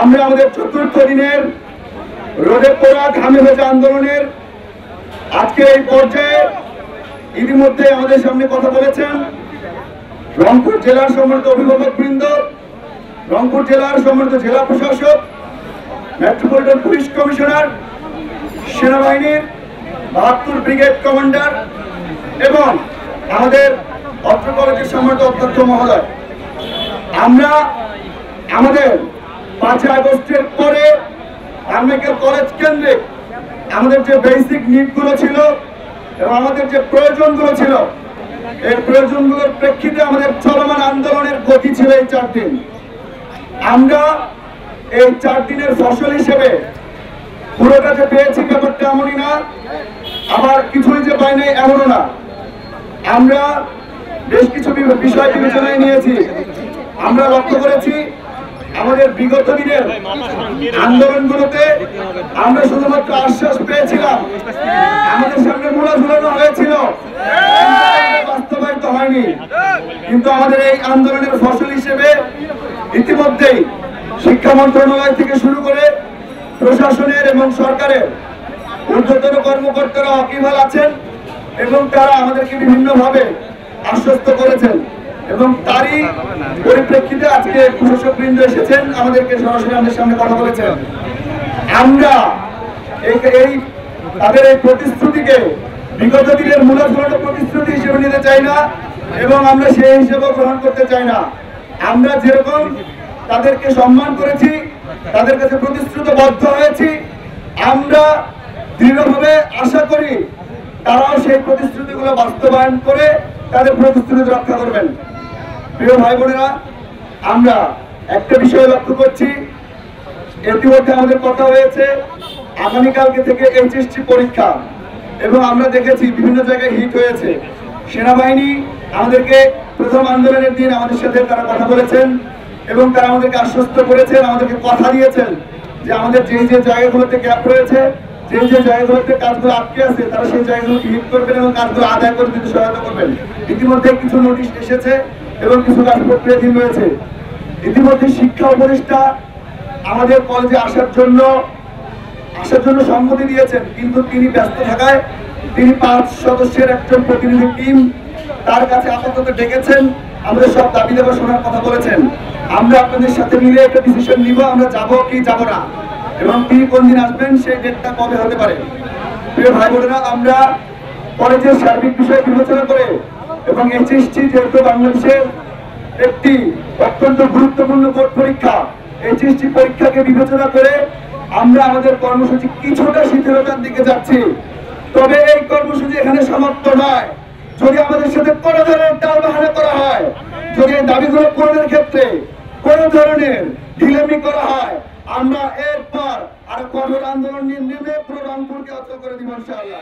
আমরা আমাদের চতুর্থ দিনের রোদে পোড়া ঘামে ভেজা আন্দোলনের আজকে এই পর্যায়ে ইতিমধ্যে আমাদের সামনে কথা বলেছেন রংপুর জেলার সম্মানিত অভিভাবকবৃন্দ, রংপুর জেলার সম্মানিত জেলা প্রশাসক, মেট্রোপলিটন পুলিশ কমিশনার, সেনাবাহিনীর ৭২ ব্রিগেড কমান্ডার এবং আমাদের অত্র কলেজের সম্মানিত অধ্যক্ষ মহোদয়। আমরা আমাদের ৫ আগস্টের পরে আর্মিকেল কলেজ কেন্দ্রে আমাদের যে বেসিক নিডগুলো ছিল এবং আমাদের যে প্রয়োজনগুলো ছিল, এই প্রয়োজনগুলোর প্রেক্ষিতে আমাদের চলমান আন্দোলনের গতি ছিল এই ৪ দিন। আমরা এই ৪ দিনের ফসল হিসেবে পুরোটা যে পেয়েছি ব্যাপারটা এমনই না, আবার কিছুই যে পাই নাই এমনও না। আমরা বেশ কিছু বিষয় বিবেচনায় নিয়েছি। আমরা লক্ষ্য করেছি আমাদের বিগত দিনের আন্দোলনগুলোতে আমরা শুধুমাত্র আশ্বাস পেয়েছিলাম, আমাদের সামনে মূলা ঝুলানো হয়েছিল, বাস্তবায়িত হয়নি। কিন্তু আমাদের এই আন্দোলনের ফসল হিসেবে ইতিমধ্যেই শিক্ষা মন্ত্রণালয় থেকে শুরু করে প্রশাসনের এবং সরকারের ঊর্ধ্বতন কর্মকর্তারা ওয়াকিবহাল আছেন এবং তারা আমাদেরকে বিভিন্নভাবে আশ্বস্ত করেছেন এবং তারই পরিপ্রেক্ষিতে আজকে প্রশাসকবৃন্দ এসেছেন, আমাদেরকে সরাসরি আমাদের সামনে কথা বলেছেন। আমরা তাদের এই প্রতিশ্রুতিকে বিগত দিনের মূলা ঝুলানো প্রতিশ্রুতি হিসেবে নিতে চাই না এবং আমরা সেই হিসেবে গ্রহণ করতে চাই না। আমরা যেরকম তাদেরকে সম্মান করেছি, তাদের কাছে প্রতিশ্রুতিবদ্ধ হয়েছি, আমরা দৃঢ়ভাবে আশা করি তারাও সেই প্রতিশ্রুতিগুলো বাস্তবায়ন করে তাদের প্রতিশ্রুতি রক্ষা করবেন। প্রিয় ভাই বোনেরা, আমরা একটা বিষয় লক্ষ্য করছি, ইতিমধ্যে আমাদের কথা হয়েছে আগামীকালকে থেকে এইচএসসি পরীক্ষা এবং আমরা দেখেছি বিভিন্ন জায়গায় হিট হয়েছে। সেনাবাহিনী আমাদেরকে প্রথম আন্দোলনের দিন আমাদের সাথে তারা কথা বলেছেন এবং তারা আমাদেরকে আশ্বস্ত করেছেন, আমাদেরকে কথা দিয়েছেন যে আমাদের যে যে জায়গাগুলোতে গ্যাপ রয়েছে, যে যে জায়গাগুলোতে কাজগুলো আটকে আছে, তারা সেই জায়গাগুলোকে হিট করবেন এবং কাজগুলো আদায় করে দিতে সহায়তা করবেন। ইতিমধ্যে কিছু নোটিশ এসেছে এবং কিছু কাজ প্রক্রিয়াধীন রয়েছে। ইতিমধ্যে শিক্ষা উপদেষ্টা আমাদের কলেজে আসার জন্য সম্মতি দিয়েছেন, কিন্তু তিনি ব্যস্ত থাকায় তিনি ৫ সদস্যের একজন প্রতিনিধি টিম তার কাছে আপাতত ডেকেছেন, আমাদের সব দাবি দেওয়া শোনার কথা বলেছেন। আমরা আপনাদের সাথে মিলে একটা ডিসিশন নিব, আমরা যাব কি যাব না এবং তিনি কোন দিন আসবেন সেই ডেটটা কবে হতে পারে। প্রিয় ভাই বোনেরা, আমরা কলেজের সার্বিক বিষয় বিবেচনা করে এবং এইচএসসি যেহেতু বাংলাদেশের একটি অত্যন্ত গুরুত্বপূর্ণ বোর্ড পরীক্ষা, এইচএসসি পরীক্ষাকে বিবেচনা করে আমরা আমাদের কর্মসূচি কিছুটা শিথিলতার দিকে যাচ্ছি। তবে এই কর্মসূচি এখানে সমাপ্ত নয়। যদি আমাদের সাথে কোনো ধরনের টালবাহানা করা হয়, যদি এই দাবিগুলো পূরণের ক্ষেত্রে কোনো ধরনের ঢিলামি করা হয়, আমরা এরপর আরো কঠোর আন্দোলন নিয়ে নেমে পুরো রংপুরকে অচল করে দিব ইনশাআল্লাহ।